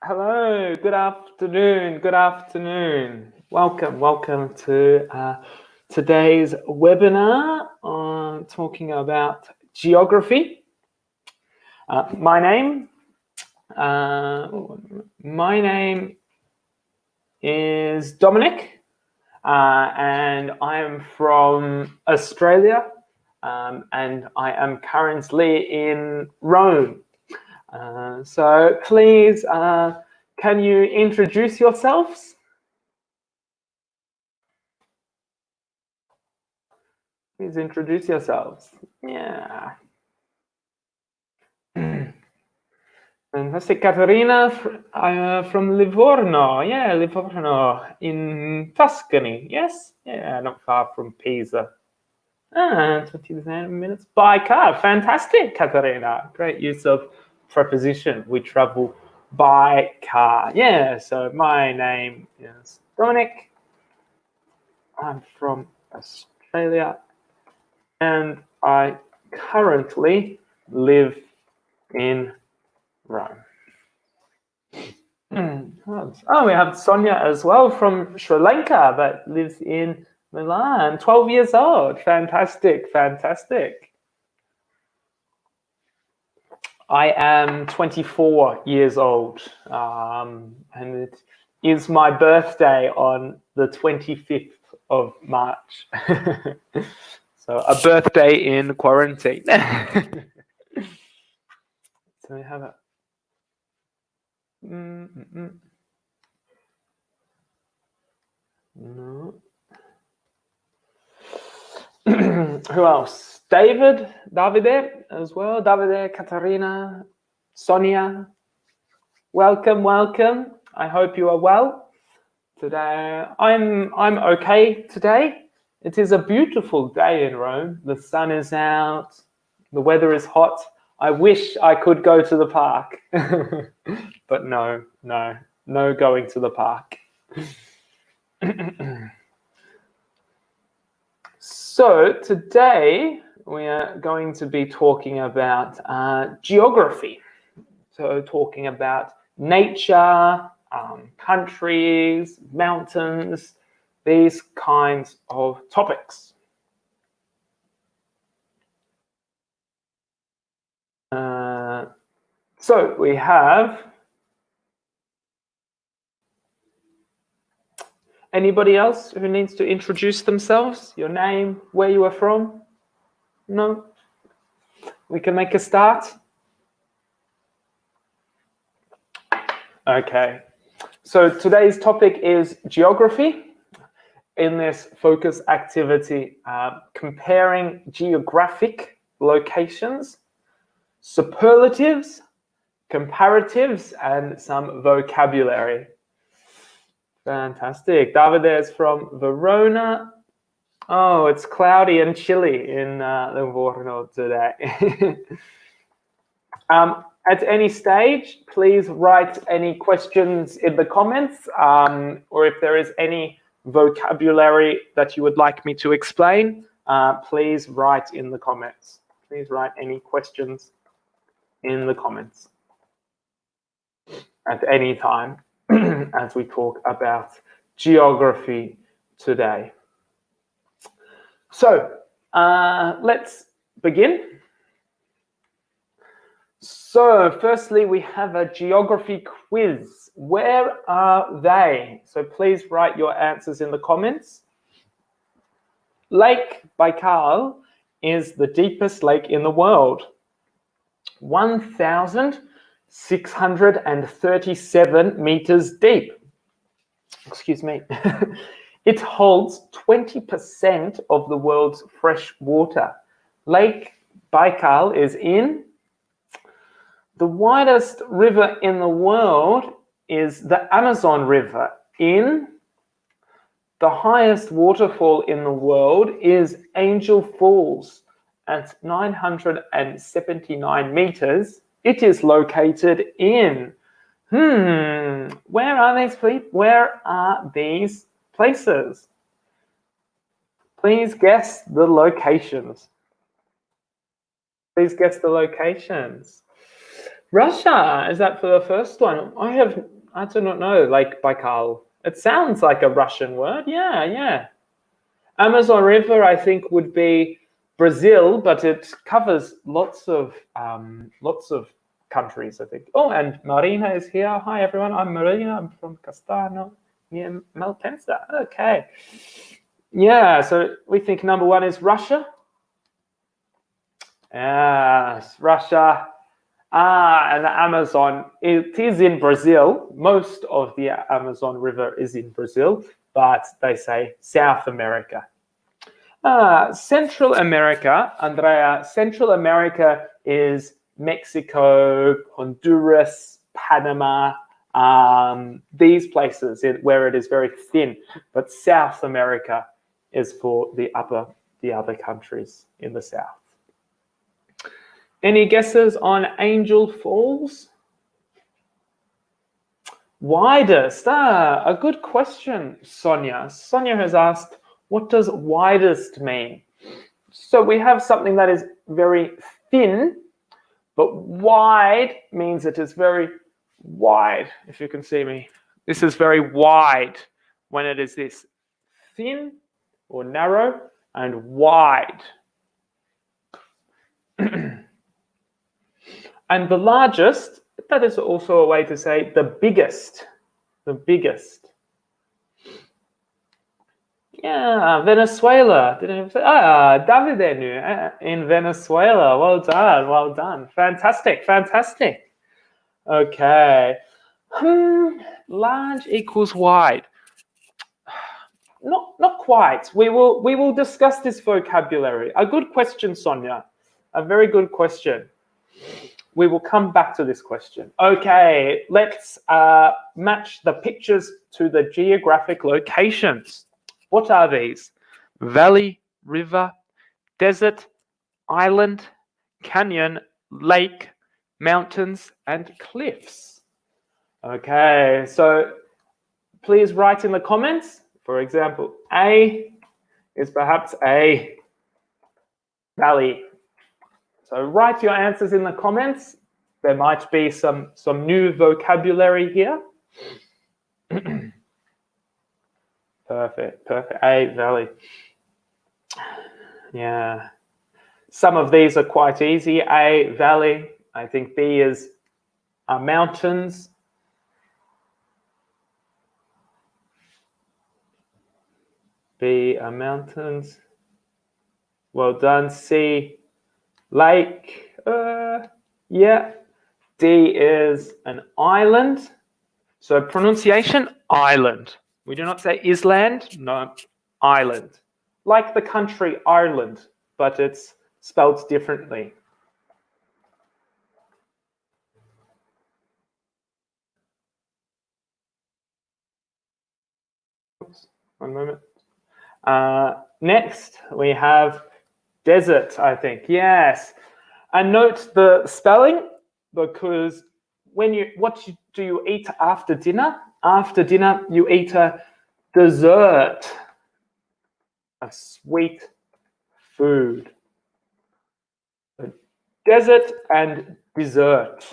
Hello, good afternoon. Welcome to today's webinar on talking about geography. My name is Dominic, and I am from Australia, and I am currently in Rome. So please, can you introduce yourselves? Please introduce yourselves. Yeah. Fantastic. Katerina from Livorno. Yeah, Livorno in Tuscany. Yes? Yeah, not far from Pisa. 20 minutes by car. Fantastic, Katerina. Great use of preposition. We travel by car. Yeah, so my name is Dominic. I'm from Australia and I currently live in Rome. Oh, we have Sonia as well from Sri Lanka that lives in Milan, 12 years old. Fantastic. I am 24 years old, and it is my birthday on the 25th of March. So a birthday in quarantine. So we have a... No. Who else? Davide as well. Davide, Katarina, Sonia. Welcome. I hope you are well today. I'm okay today. It is a beautiful day in Rome. The sun is out. The weather is hot. I wish I could go to the park, but no going to the park. So today we are going to be talking about geography. So talking about nature, countries, mountains, these kinds of topics. So we have... Anybody else who needs to introduce themselves? Your name, where you are from? No? We can make a start? Okay. So today's topic is geography. In this focus activity, comparing geographic locations, superlatives, comparatives, and some vocabulary. Fantastic. Davide is from Verona. Oh, it's cloudy and chilly in Livorno today. At any stage, please write any questions in the comments, or if there is any vocabulary that you would like me to explain, please write in the comments. Please write any questions in the comments at any time as we talk about geography today. So let's begin. So firstly, we have a geography quiz. Where are they? So please write your answers in the comments. Lake Baikal is the deepest lake in the world. 1,637 meters deep. Excuse me. It holds 20% of the world's fresh water. Lake Baikal is in... The widest river in the world is the Amazon River. In... The highest waterfall in the world is Angel Falls at 979 meters. It is located in... Where are these people? Where are these places? Please guess the locations. Russia, is that for the first one? I do not know, like Baikal. It sounds like a Russian word. Yeah, yeah. Amazon River, I think, would be Brazil, but it covers lots of countries, I think. Oh, and Marina is here. Hi, everyone. I'm Marina. I'm from Castano, near Malpensa. Okay. Yeah, so we think number one is Russia. Yes, Russia. And the Amazon, it is in Brazil. Most of the Amazon River is in Brazil, but they say South America. Central America, Andrea, Central America is Mexico, Honduras, Panama, these places where it is very thin. But South America is for the other countries in the south. Any guesses on Angel Falls? Widest. A good question, Sonia. Sonia has asked, what does widest mean? So we have something that is very thin, but wide means it is very wide, if you can see me. This is very wide when it is this thin or narrow and wide. And the largest, that is also a way to say the biggest. The biggest. Yeah, Venezuela. Davide in Venezuela. Well done, well done. Fantastic, fantastic. Okay. Large equals wide. Not quite. We will discuss this vocabulary. A good question, Sonia. A very good question. We will come back to this question. Okay, let's match the pictures to the geographic locations. What are these? Valley, river, desert, island, canyon, lake, mountains, and cliffs. Okay, so please write in the comments. For example, A is perhaps a valley. So write your answers in the comments. There might be some new vocabulary here. Perfect, perfect. A, valley. Yeah. Some of these are quite easy. A, valley. I think B is mountains. B, mountains. Well done. C, lake. Yeah. D is an island. So pronunciation, island. We do not say island, no, island. Like the country Ireland, but it's spelled differently. Oops, one moment. Next, we have desert, I think. Yes. And note the spelling, because what do you eat after dinner? After dinner, you eat a dessert, a sweet food. So desert and dessert.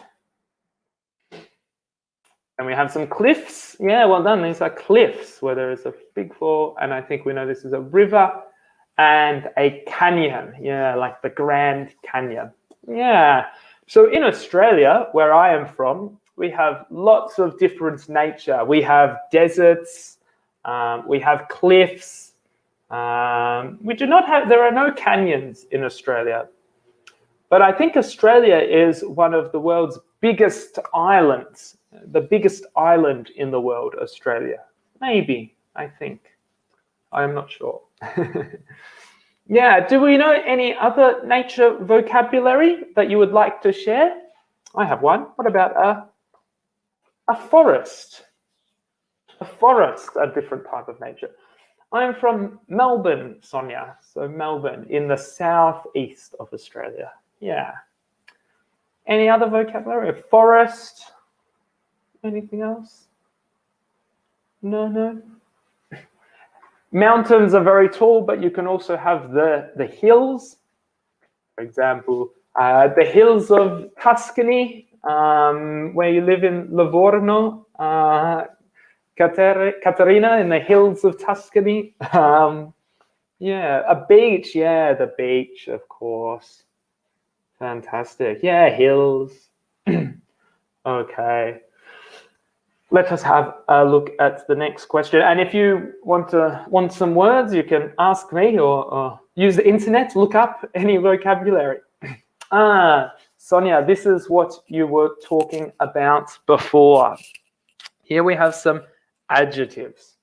And we have some cliffs. Yeah, well done. These are cliffs where there is a big fall, and I think we know this is a river and a canyon. Yeah, like the Grand Canyon. Yeah. So in Australia, where I am from, we have lots of different nature. We have deserts, we have cliffs. We do not have, there are no canyons in Australia. But I think Australia is one of the world's biggest islands, the biggest island in the world, Australia. Maybe, I think. I'm not sure. Yeah, do we know any other nature vocabulary that you would like to share? I have one. What about a forest? A forest, a different type of nature. I'm from Melbourne, Sonia. So Melbourne, in the southeast of Australia. Yeah. Any other vocabulary? A forest? Anything else? No. Mountains are very tall, but you can also have the hills. For example, the hills of Tuscany. where you live in Livorno, Caterina, in the hills of Tuscany. Yeah, a beach. Yeah, the beach, of course. Fantastic. Yeah, hills. Okay. Let us have a look at the next question. And if you want some words, you can ask me or use the internet, look up any vocabulary. Sonia, this is what you were talking about before. Here we have some adjectives.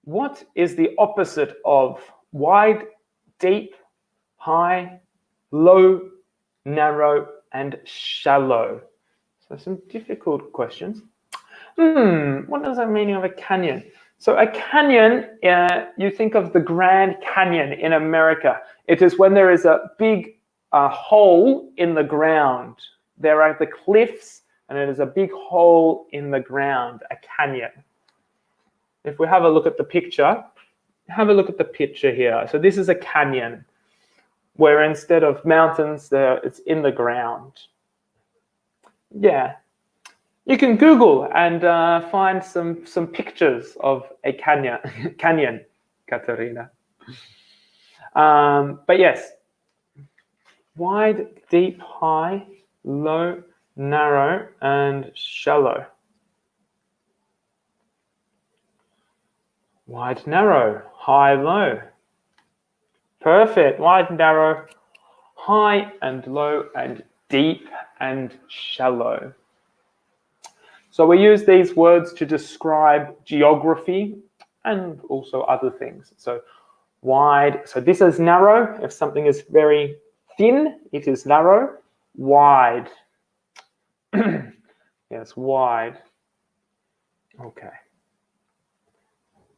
What is the opposite of wide, deep, high, low, narrow, and shallow? So some difficult questions. What does that mean of a canyon? So a canyon, you think of the Grand Canyon in America. It is when there is a big hole in the ground. There are the cliffs, and it is a big hole in the ground, a canyon. If we have a look at the picture, here. So this is a canyon, where instead of mountains, it's in the ground. Yeah. You can Google and find some pictures of a canyon, Katerina. But yes, wide, deep, high, low, narrow, and shallow. Wide, narrow, high, low. Perfect. Wide, narrow, high and low, and deep and shallow. So we use these words to describe geography and also other things. So wide, so this is narrow. If something is very thin, it is narrow. Wide. Yes, wide. Okay.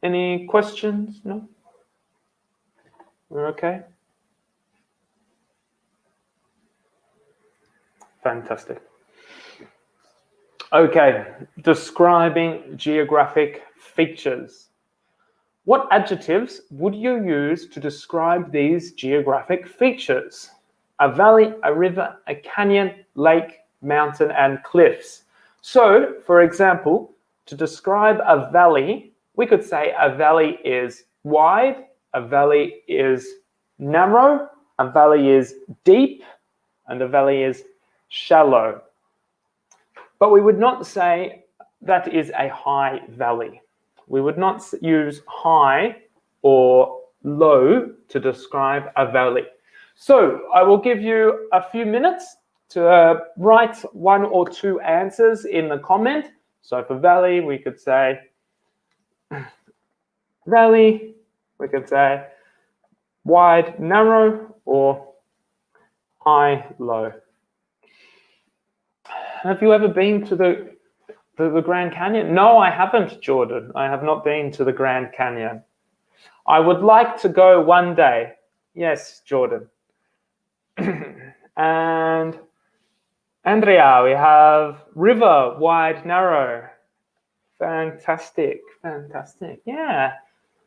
Any questions? No? We're okay? Fantastic. Okay, describing geographic features. What adjectives would you use to describe these geographic features? A valley, a river, a canyon, lake, mountain, and cliffs. So, for example, to describe a valley, we could say a valley is wide, a valley is narrow, a valley is deep, and a valley is shallow. But we would not say that is a high valley. We would not use high or low to describe a valley. So I will give you a few minutes to write one or two answers in the comment. So for valley, we could say valley, we could say wide, narrow, or high, low. Have you ever been to the Grand Canyon? No, I haven't, Jordan. I have not been to the Grand Canyon. I would like to go one day. Yes, Jordan. And Andrea, we have river, wide, narrow. Fantastic, fantastic. Yeah.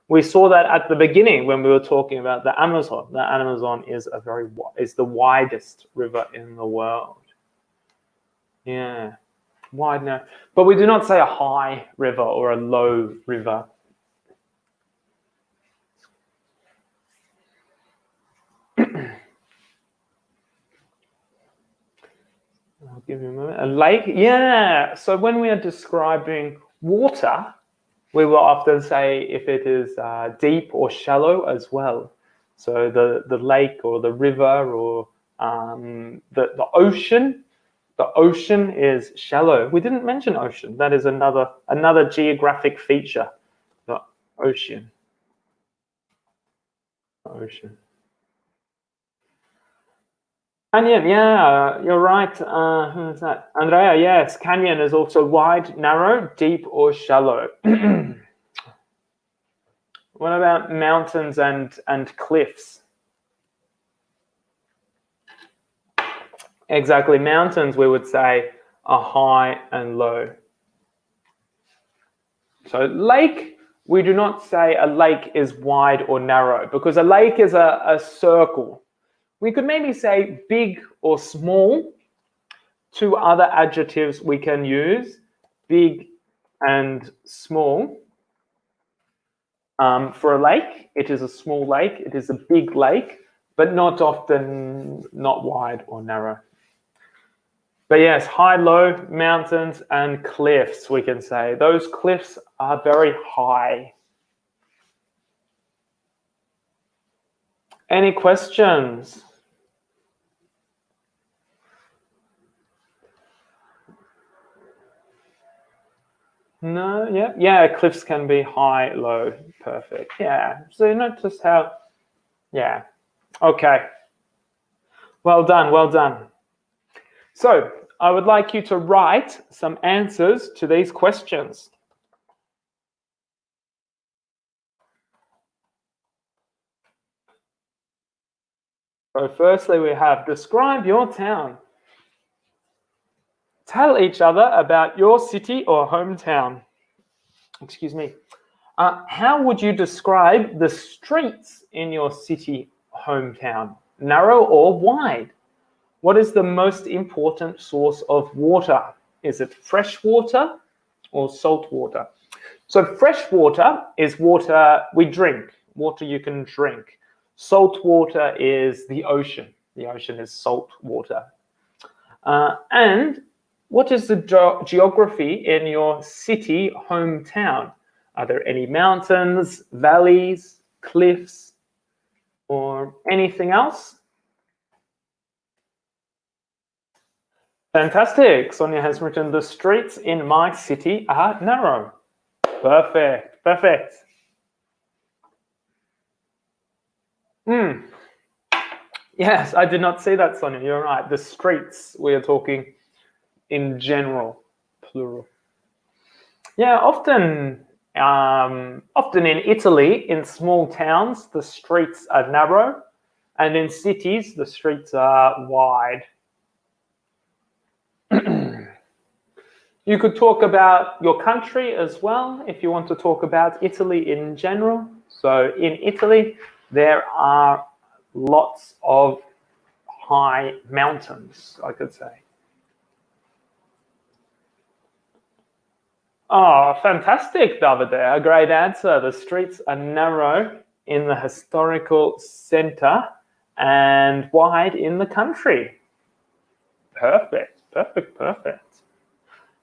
We saw that at the beginning when we were talking about the Amazon. The Amazon is the widest river in the world. Yeah, wide now. But we do not say a high river or a low river. I'll give you a moment. A lake, yeah. So when we are describing water, we will often say if it is deep or shallow as well. So the lake or the river or the ocean. The ocean is shallow. We didn't mention ocean. That is another geographic feature. The ocean. Ocean. Canyon, yeah, you're right. Who is that? Andrea, yes. Canyon is also wide, narrow, deep, or shallow. What about mountains and cliffs? Exactly. Mountains, we would say, are high and low. So lake, we do not say a lake is wide or narrow because a lake is a circle. We could maybe say big or small, two other adjectives we can use, big and small. For a lake, it is a small lake, it is a big lake, but not often not wide or narrow. But yes, high, low, mountains, and cliffs, we can say. Those cliffs are very high. Any questions? No, yeah, cliffs can be high, low, perfect. Yeah, so you notice how, yeah, okay. Well done, well done. So I would like you to write some answers to these questions. So firstly, we have describe your town. Tell each other about your city or hometown. Excuse me. How would you describe the streets in your city, hometown? Narrow or wide? What is the most important source of water? Is it fresh water or salt water? So fresh water is water we drink, water you can drink. Salt water is the ocean. The ocean is salt water. And what is the geography in your city, hometown? Are there any mountains, valleys, cliffs, or anything else? Fantastic. Sonia has written, the streets in my city are narrow. Perfect, perfect. Yes, I did not see that, Sonia. You're right. The streets, we are talking in general, plural. Yeah, often in Italy, in small towns, the streets are narrow, and in cities, the streets are wide. You could talk about your country as well if you want to talk about Italy in general. So in Italy, there are lots of high mountains, I could say. Oh, fantastic, Davide. A great answer. The streets are narrow in the historical center and wide in the country. Perfect, perfect, perfect.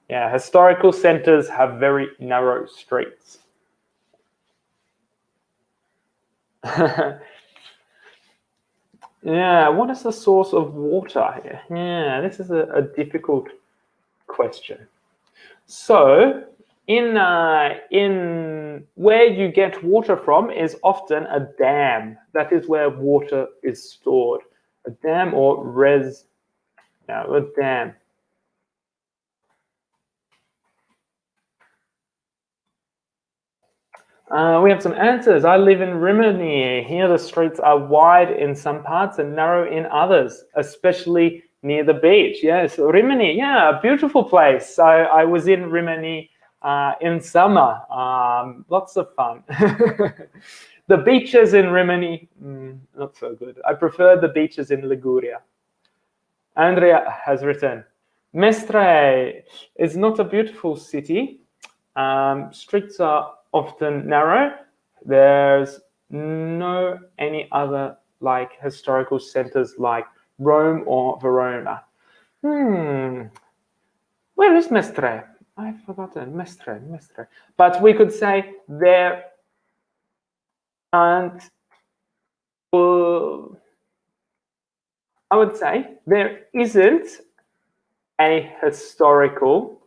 Yeah, historical centers have very narrow streets. Yeah, what is the source of water here? Yeah, this is a difficult question. So, in where you get water from is often a dam. That is where water is stored. A dam or a dam. We have some answers. I live in Rimini. Here the streets are wide in some parts and narrow in others, especially near the beach. Yes, Rimini, yeah, a beautiful place. I was in Rimini in summer. Lots of fun. The beaches in Rimini, not so good. I prefer the beaches in Liguria. Andrea has written, Mestre is not a beautiful city. Streets are often narrow. There's no any other like historical centers like Rome or Verona. Where is Mestre? I've forgotten. Mestre. But we could say there aren't. I would say there isn't a historical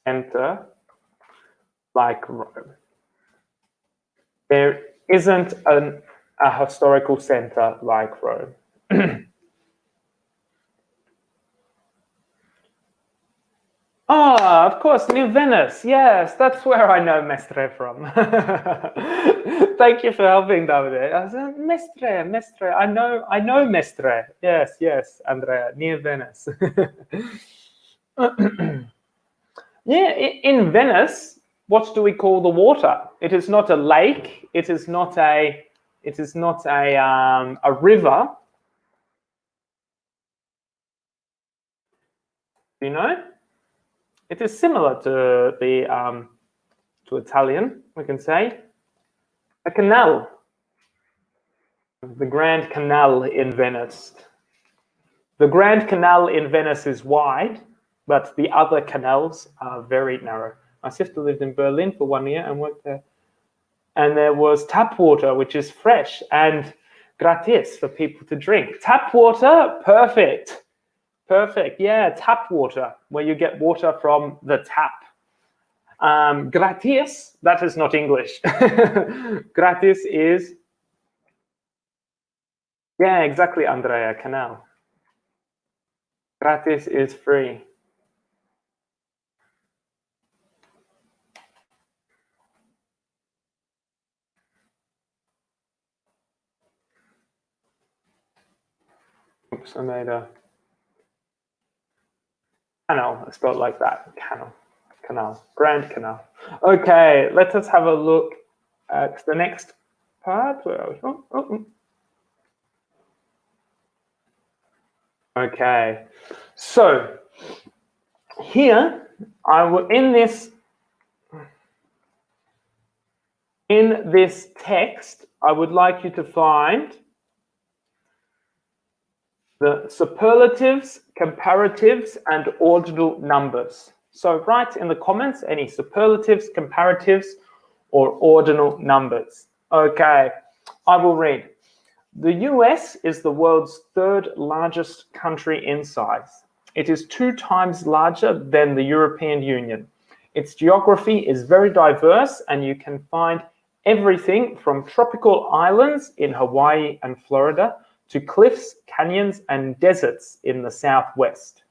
center like Rome. There isn't a historical center like Rome. Ah, of course, New Venice. Yes, that's where I know Mestre from. Thank you for helping, Davide. I said, Mestre. I know Mestre. Yes, Andrea, near Venice. Yeah, in Venice, what do we call the water? It is not a lake. It is not a river. Do you know? It is similar to the to Italian. We can say a canal, the Grand Canal in Venice. The Grand Canal in Venice is wide, but the other canals are very narrow. My sister lived in Berlin for 1 year and worked there. And there was tap water, which is fresh and gratis for people to drink. Tap water, perfect. Perfect, yeah, tap water, where you get water from the tap. Gratis, that is not English. Gratis is, yeah, exactly, Andrea, canal. Gratis is free. Oops, I made a canal, I spelled like that, canal, Grand Canal. Okay, let us have a look at the next part. Where are we? Okay, so here I will in this text I would like you to find the superlatives, comparatives, and ordinal numbers. So write in the comments any superlatives, comparatives, or ordinal numbers. Okay, I will read. The US is the world's third largest country in size. It is 2 times larger than the European Union. Its geography is very diverse, and you can find everything from tropical islands in Hawaii and Florida to cliffs, canyons, and deserts in the Southwest.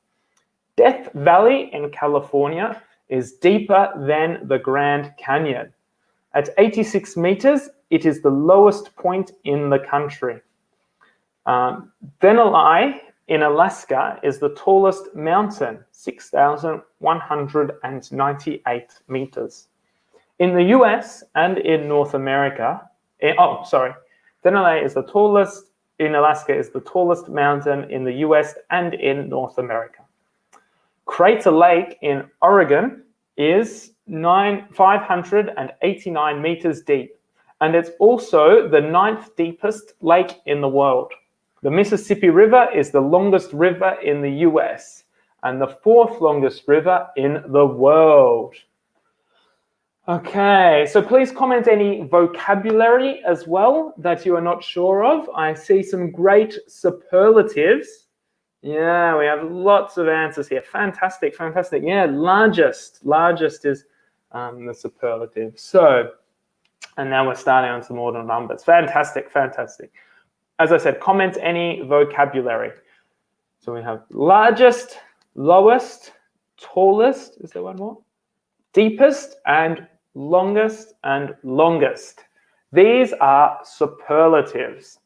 Death Valley in California is deeper than the Grand Canyon. At 86 meters, it is the lowest point in the country. Denali in Alaska is the tallest mountain, 6,198 meters. In the US and in North America, Denali is the tallest in Alaska is the tallest mountain in the US and in North America. Crater Lake in Oregon is 589 meters deep, and it's also the 9th deepest lake in the world. The Mississippi River is the longest river in the US and the 4th longest river in the world. Okay, so please comment any vocabulary as well that you are not sure of. I see some great superlatives. Yeah, we have lots of answers here. Fantastic, fantastic. Yeah, largest is the superlative. So, and now we're starting on some ordinal numbers. Fantastic, fantastic. As I said, comment any vocabulary. So we have largest, lowest, tallest, is there one more? Deepest and longest and longest. These are superlatives.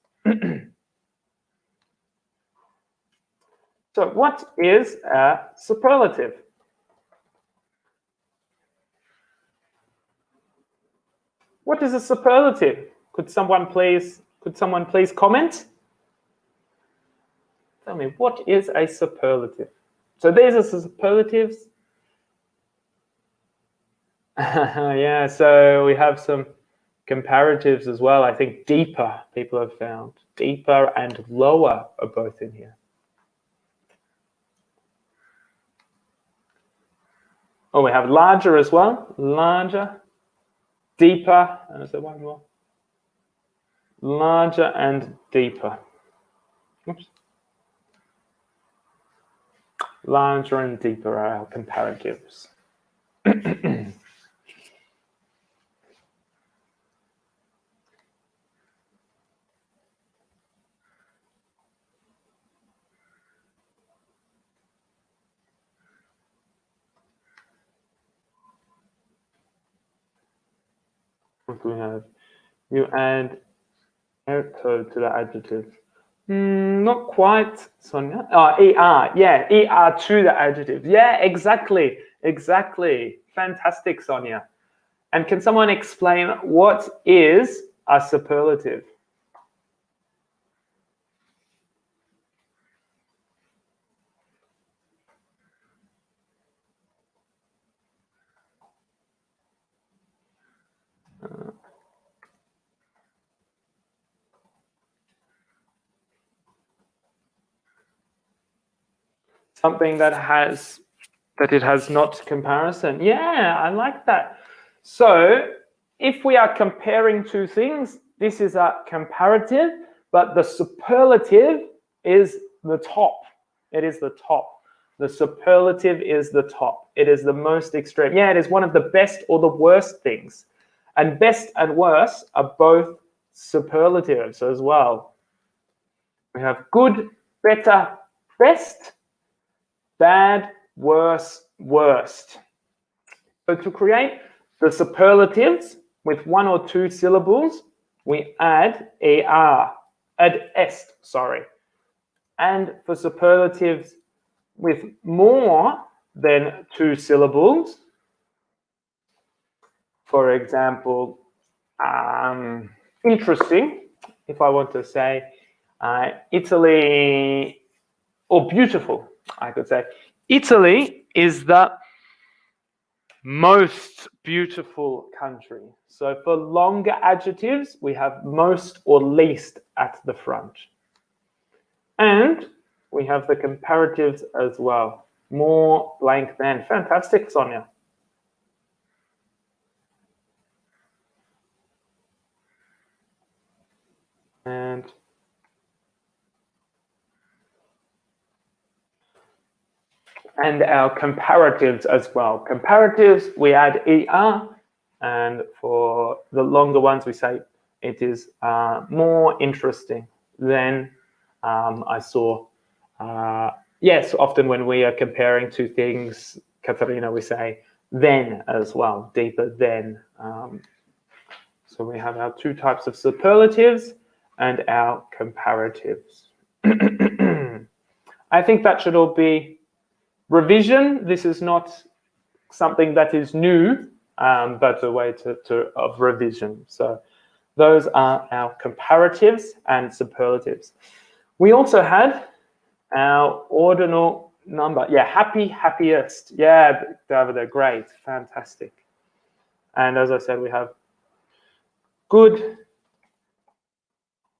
So what is a superlative? What is a superlative? Could someone please comment? Tell me, what is a superlative? So these are superlatives. Yeah, so we have some comparatives as well. I think deeper, people have found. Deeper and lower are both in here. Oh, we have larger as well. Larger, deeper, and is there one more? Larger and deeper. Oops. Larger and deeper are our comparatives. What do we have? You add air code to the adjective. Not quite, Sonia. Oh, ER. Yeah, ER to the adjective. Yeah, exactly. Exactly. Fantastic, Sonia. And can someone explain what is a superlative? something that it has not comparison. Yeah, I like that. So if we are comparing two things, this is a comparative, but the superlative is the top. It is the top. The superlative is the top. It is the most extreme. Yeah, it is one of the best or the worst things. And best and worst are both superlatives as well. We have good, better, best, bad, worse, worst. So to create the superlatives with one or two syllables, we add est, sorry. And for superlatives with more than two syllables, for example, interesting, if I want to say Italy, or beautiful, I could say. Italy is the most beautiful country. So for longer adjectives, we have most or least at the front. And we have the comparatives as well. More blank than. Fantastic, Sonia. And our comparatives as well. Comparatives, we add ER, and for the longer ones, we say it is more interesting than I saw. Yes, often when we are comparing two things, Katarina, we say then as well, deeper than. So we have our two types of superlatives and our comparatives. I think that should all be revision. This is not something that is new, but a way of revision. So those are our comparatives and superlatives. We also had our ordinal number. Yeah, happy, happiest. Yeah, David, great, fantastic. And as I said, we have good,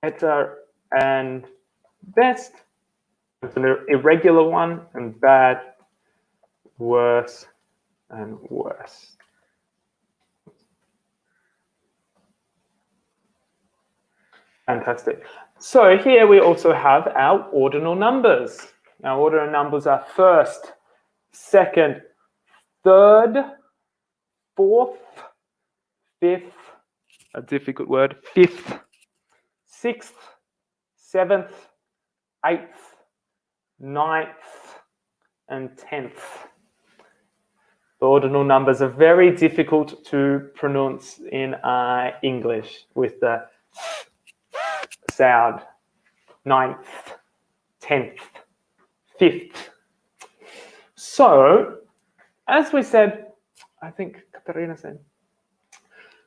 better, and best. It's an irregular one, and bad, worse, and worse. Fantastic. So here we also have our ordinal numbers. Our ordinal numbers are first, second, third, fourth, fifth, a difficult word, fifth, sixth, seventh, eighth, ninth, and 10th. The ordinal numbers are very difficult to pronounce in English with the sound. 9th, 10th, 5th. So, as we said, I think Katarina said,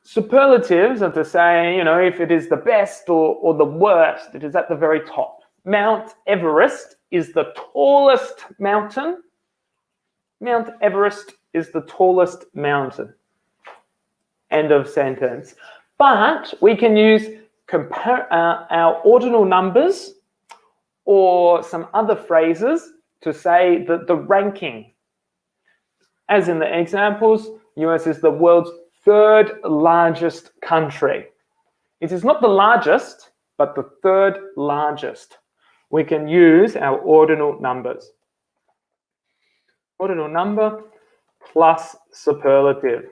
superlatives are to say, if it is the best or the worst, it is at the very top. Mount Everest is the tallest mountain. Mount Everest is the tallest mountain. End of sentence. But we can use our ordinal numbers or some other phrases to say the ranking. As in the examples, US is the world's third largest country. It is not the largest, but the third largest. We can use our ordinal numbers. Ordinal number plus superlative.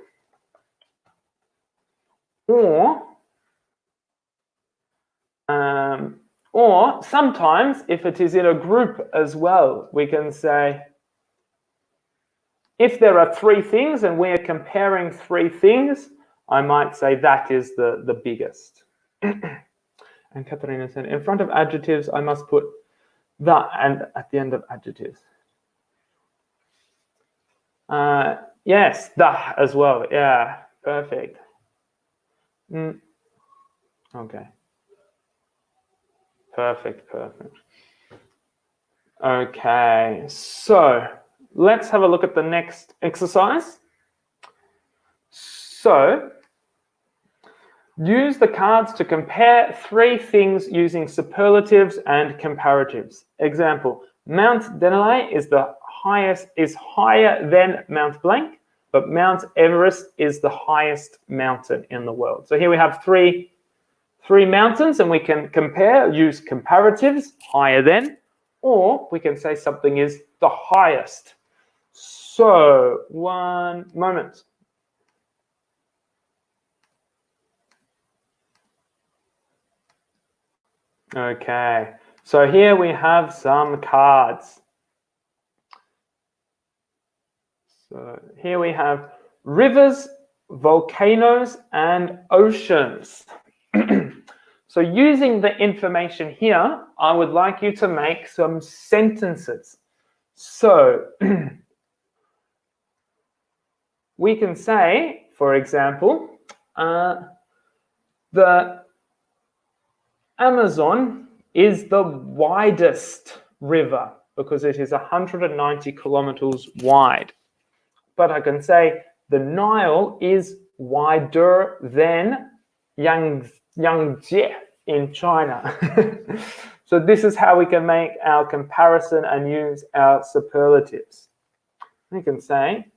Or sometimes, if it is in a group as well, we can say, if there are three things and we're comparing three things, I might say that is the biggest. And Katarina said, in front of adjectives, I must put the and at the end of adjectives. Yes, the as well. Yeah, perfect. Okay. Perfect. Okay, so let's have a look at the next exercise. So, use the cards to compare three things using superlatives and comparatives. Example, Mount Denali is higher than Mount Blank, but Mount Everest is the highest mountain in the world. So here we have three mountains, and we can use comparatives, higher than, or we can say something is the highest. So, one moment. Okay, so here we have some cards. So here we have rivers, volcanoes, and oceans. So using the information here, I would like you to make some sentences. So we can say, for example, the Amazon is the widest river because it is 190 kilometers wide. But I can say the Nile is wider than Yangtze in China. So this is how we can make our comparison and use our superlatives. We can say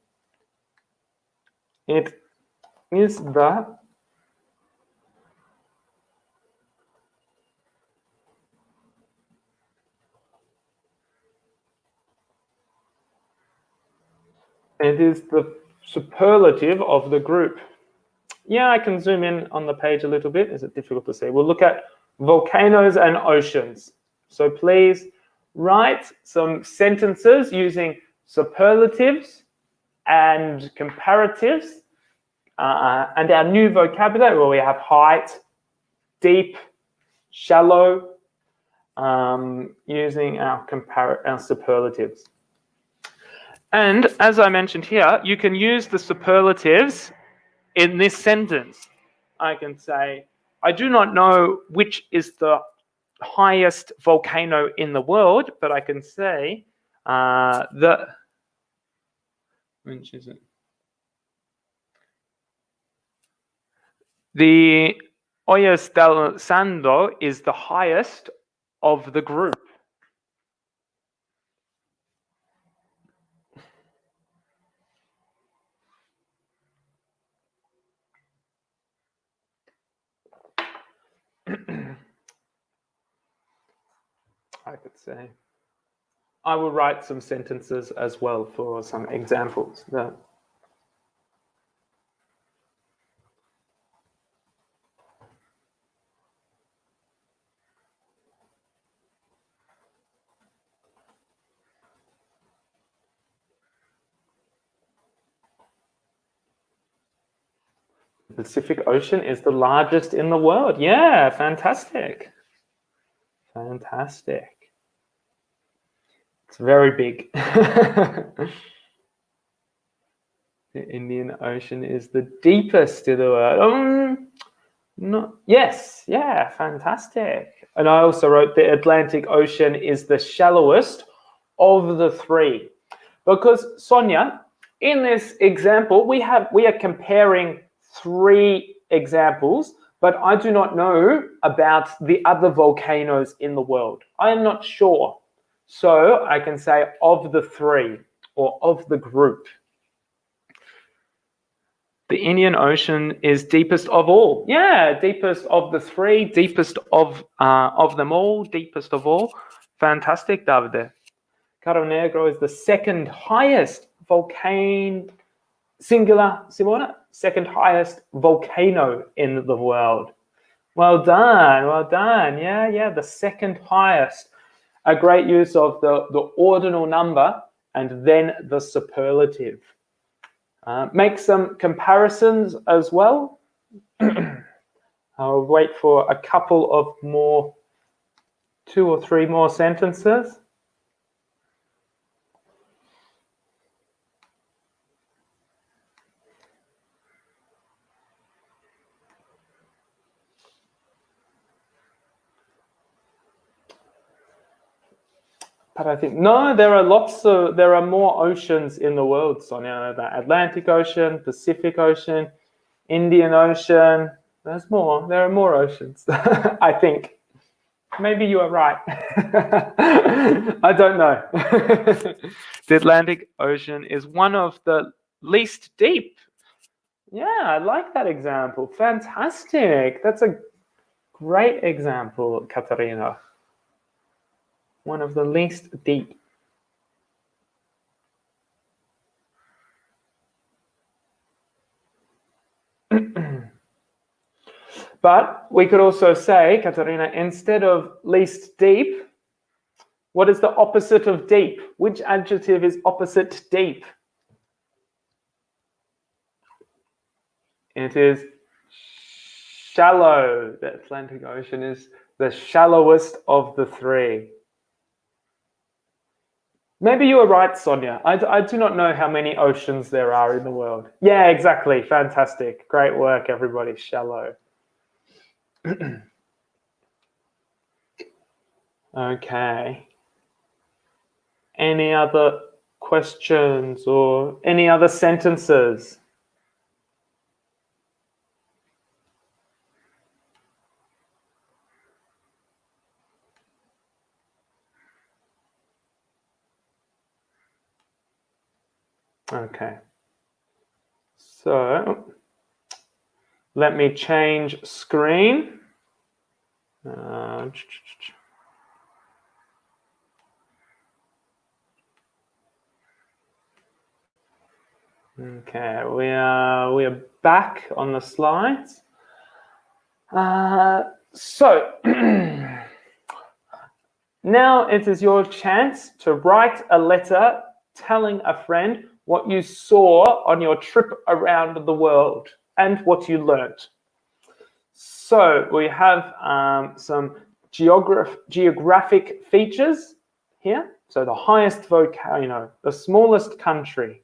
it is the superlative of the group. Yeah, I can zoom in on the page a little bit. Is it difficult to see? We'll look at volcanoes and oceans. So please write some sentences using superlatives and comparatives and our new vocabulary where we have height, deep, shallow, using our superlatives. And as I mentioned here, you can use the superlatives in this sentence. I can say, I do not know which is the highest volcano in the world, but I can say which is it? The Ollas del Sando is the highest of the group. I could say. I will write some sentences as well for some examples. The Pacific Ocean is the largest in the world. Yeah, fantastic. Fantastic. It's very big. The Indian Ocean is the deepest in the world. No, yes, yeah, fantastic. And I also wrote the Atlantic Ocean is the shallowest of the three. Because, Sonia, in this example, we are comparing three examples, but I do not know about the other volcanoes in the world. I am not sure. So I can say of the three or of the group. The Indian Ocean is deepest of all. Yeah, deepest of the three, deepest of them all, deepest of all. Fantastic, Davide. Caro Negro is the second highest volcano, singular, Simona, second highest volcano in the world. Well done, well done. Yeah, the second highest. A great use of the ordinal number and then the superlative. Make some comparisons as well. I'll wait for a couple of more, 2 or 3 more sentences. But I think, no, there are more oceans in the world, Sonia. The Atlantic Ocean, Pacific Ocean, Indian Ocean. There are more oceans, I think. Maybe you are right. I don't know. The Atlantic Ocean is one of the least deep. Yeah, I like that example. Fantastic. That's a great example, Katarina. One of the least deep. But we could also say, Katarina, instead of least deep, what is the opposite of deep? Which adjective is opposite deep? It is shallow. The Atlantic Ocean is the shallowest of the three. Maybe you are right, Sonia. I do not know how many oceans there are in the world. Yeah, exactly. Fantastic. Great work, everybody. Shallow. Okay. Any other questions or any other sentences? Okay. So let me change screen. Okay, we are back on the slides. So now it is your chance to write a letter telling a friend what you saw on your trip around the world and what you learned. So we have some geographic features here. So the highest volcano, the smallest country,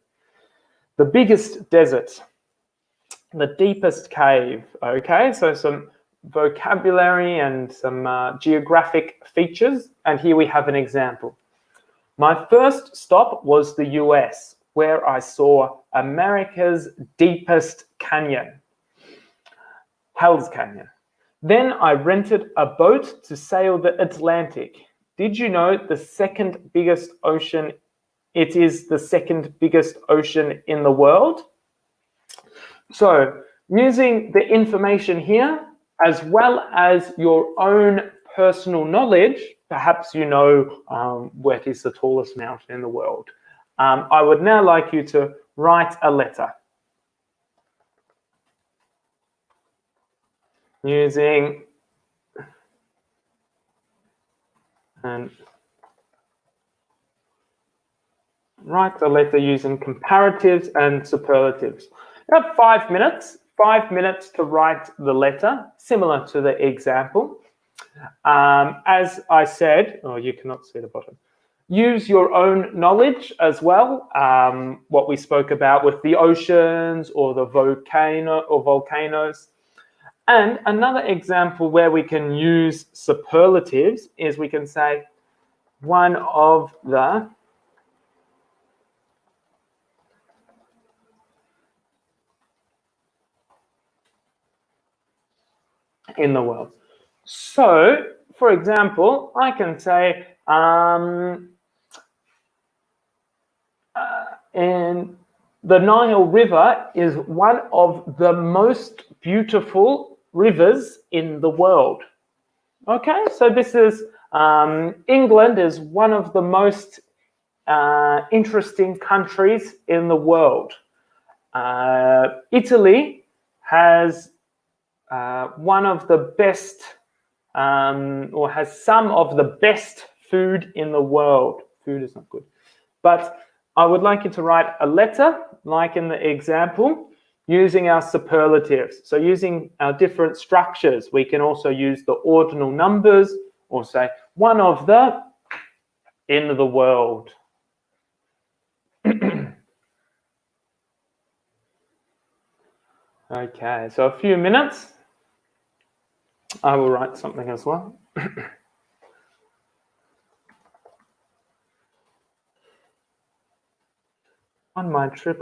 the biggest desert, the deepest cave. Okay, so some vocabulary and some geographic features. And here we have an example. My first stop was the US, where I saw America's deepest canyon, Hell's Canyon. Then I rented a boat to sail the Atlantic. Did you know the second biggest ocean, it is the second biggest ocean in the world? So using the information here, as well as your own personal knowledge, perhaps you know what is the tallest mountain in the world. I would now like you to write a letter using and write the letter using comparatives and superlatives. You have 5 minutes to write the letter, similar to the example. As I said, you cannot see the bottom. Use your own knowledge as well, what we spoke about with the oceans or the volcanoes. And another example where we can use superlatives is we can say one of the in the world. So, for example, I can say, and the Nile River is one of the most beautiful rivers in the world. Okay, so this is England is one of the most interesting countries in the world. Italy has one of the best or has some of the best food in the world. Food is not good. But I would like you to write a letter, like in the example, using our superlatives. So using our different structures, we can also use the ordinal numbers or say one of the in the world. Okay, so a few minutes. I will write something as well. On my trip,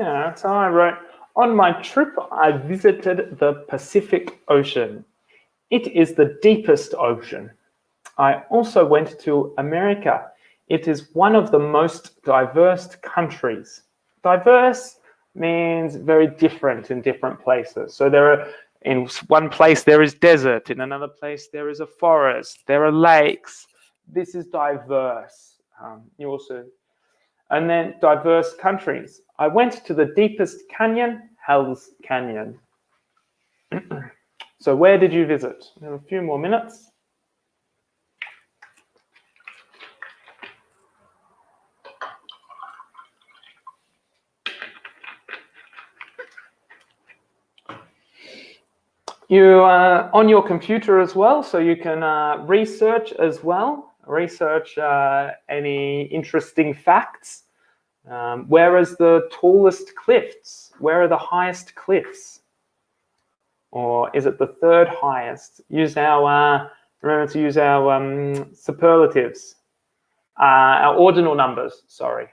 Yeah, so I wrote, on my trip, I visited the Pacific Ocean. It is the deepest ocean. I also went to America. It is one of the most diverse countries. Diverse means very different in different places. So there are, in one place there is desert, in another place there is a forest, there are lakes. This is diverse. You also, and then diverse countries. I went to the deepest canyon, Hell's Canyon. So where did you visit? We have a few more minutes. You are on your computer as well, so you can research as well. Research any interesting facts. Where is the tallest cliffs? Where are the highest cliffs? Or is it the third highest? Use our, remember to use our superlatives, our ordinal numbers, sorry.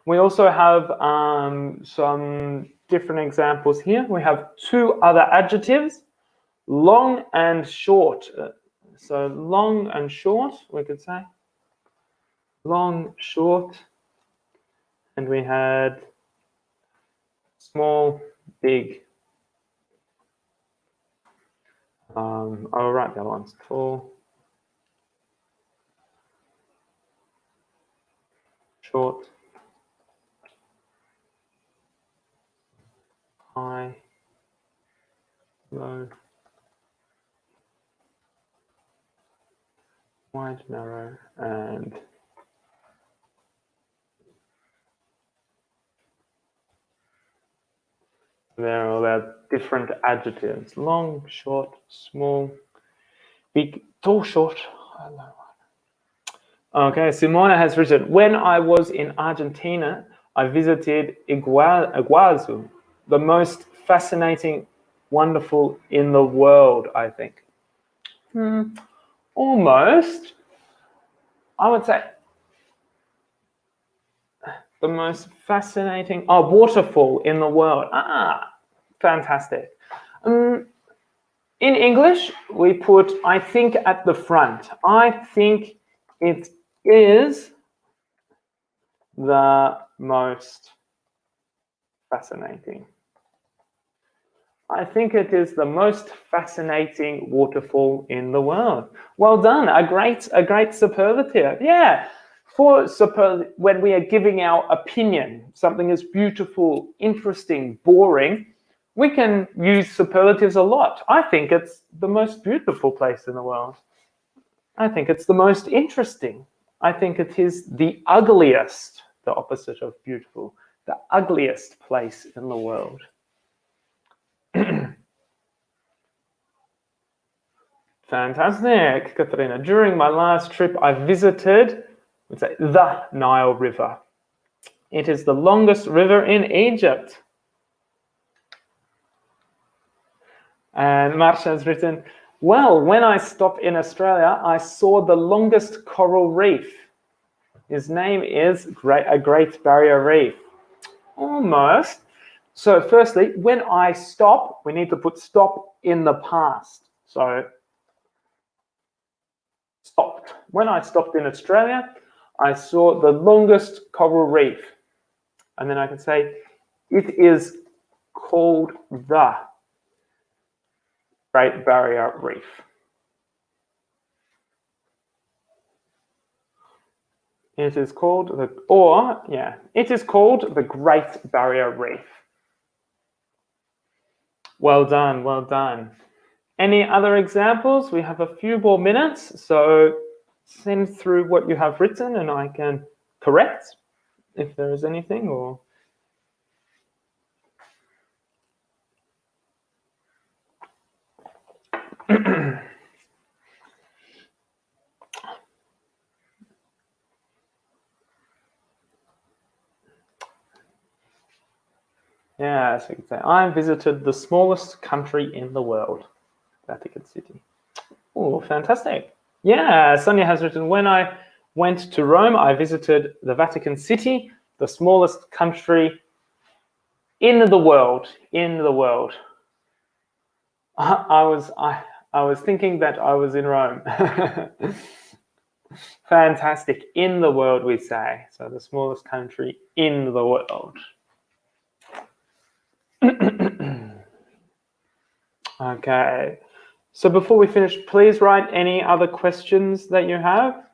We also have some different examples here. We have two other adjectives, long and short. So long and short, we could say. Long, short. And we had small, big. I'll write the other ones. Tall, short, high, low, wide, narrow, and there are all our different adjectives. Long, short, small, big, tall, short, low. Okay, Simona has written, when I was in Argentina, I visited Iguazu, the most fascinating, wonderful in the world, I think. Almost. I would say the most fascinating, waterfall in the world. Fantastic. In English, we put I think at the front. I think it is the most fascinating. I think it is the most fascinating waterfall in the world. Well done, a great superlative. Yeah, for when we are giving our opinion, something is beautiful, interesting, boring, we can use superlatives a lot. I think it's the most beautiful place in the world. I think it's the most interesting. I think it is the ugliest, the opposite of beautiful, the ugliest place in the world. Fantastic, Katharina. During my last trip, I visited, let's say, the Nile River. It is the longest river in Egypt. And Marsha has written, well, when I stopped in Australia, I saw the longest coral reef. His name is a Great Barrier Reef. Almost. So firstly, when I stop, we need to put stop in the past. So stopped. When I stopped in Australia, I saw the longest coral reef. And then I can say, it is called the Great Barrier Reef. It is called it is called the Great Barrier Reef. Well done, well done. Any other examples? We have a few more minutes, so send through what you have written and I can correct if there is anything or... Yeah, so you can say, I visited the smallest country in the world, Vatican City. Oh, fantastic. Yeah, Sonia has written, when I went to Rome, I visited the Vatican City, the smallest country in the world. I was thinking that I was in Rome. Fantastic. In the world, we say. So the smallest country in the world. Okay. So before we finish, please write any other questions that you have.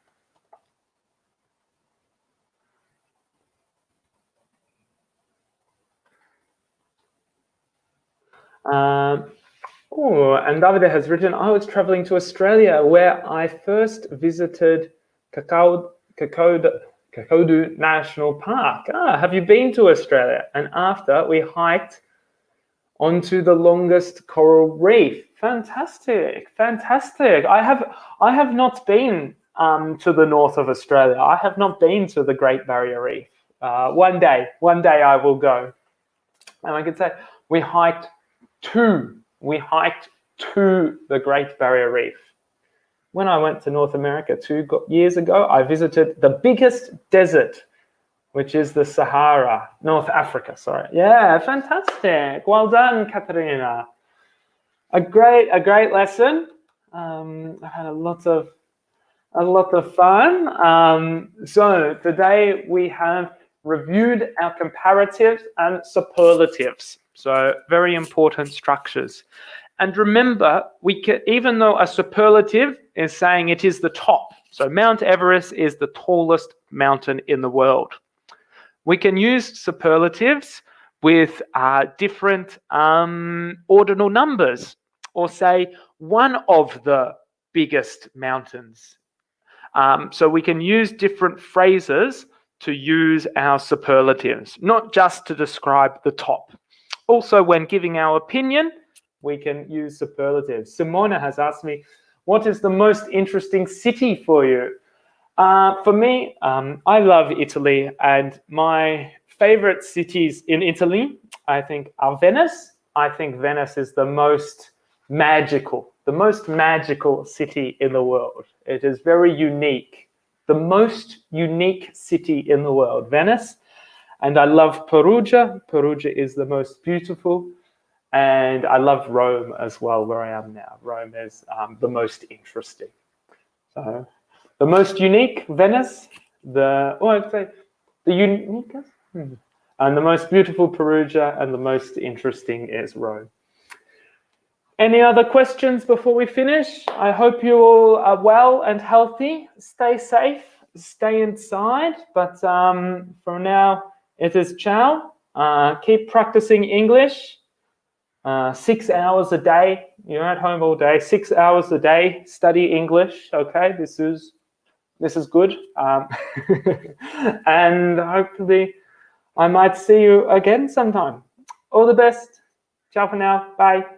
And Davide has written, I was traveling to Australia where I first visited Kakadu National Park. Have you been to Australia? And after we hiked onto the longest coral reef. Fantastic. I have not been to the north of Australia. I have not been to the Great Barrier Reef. One day I will go. And I can say we hiked to the Great Barrier Reef. When I went to North America 2 years ago, I visited the biggest desert, which is the Sahara, North Africa, sorry. Yeah, fantastic. Well done, Katerina. A great lesson. I had a lot of fun. So today we have reviewed our comparatives and superlatives. So very important structures. And remember, we can, even though a superlative is saying it is the top, so Mount Everest is the tallest mountain in the world. We can use superlatives with different ordinal numbers, or say one of the biggest mountains. So we can use different phrases to use our superlatives, not just to describe the top. Also, when giving our opinion, we can use superlatives. Simona has asked me, what is the most interesting city for you? For me, I love Italy, and my favorite cities in Italy, I think, are Venice. I think Venice is the most magical city in the world. It is very unique, the most unique city in the world, Venice. And I love Perugia. Perugia is the most beautiful. And I love Rome as well, where I am now. Rome is the most interesting. So the most unique, Venice. I'd say the uniquest. And the most beautiful, Perugia. And the most interesting is Rome. Any other questions before we finish? I hope you all are well and healthy. Stay safe. Stay inside. But for now, it is ciao. Keep practicing English. 6 hours a day. You're at home all day. 6 hours a day. Study English. Okay, this is good. And hopefully, I might see you again sometime. All the best. Ciao for now. Bye.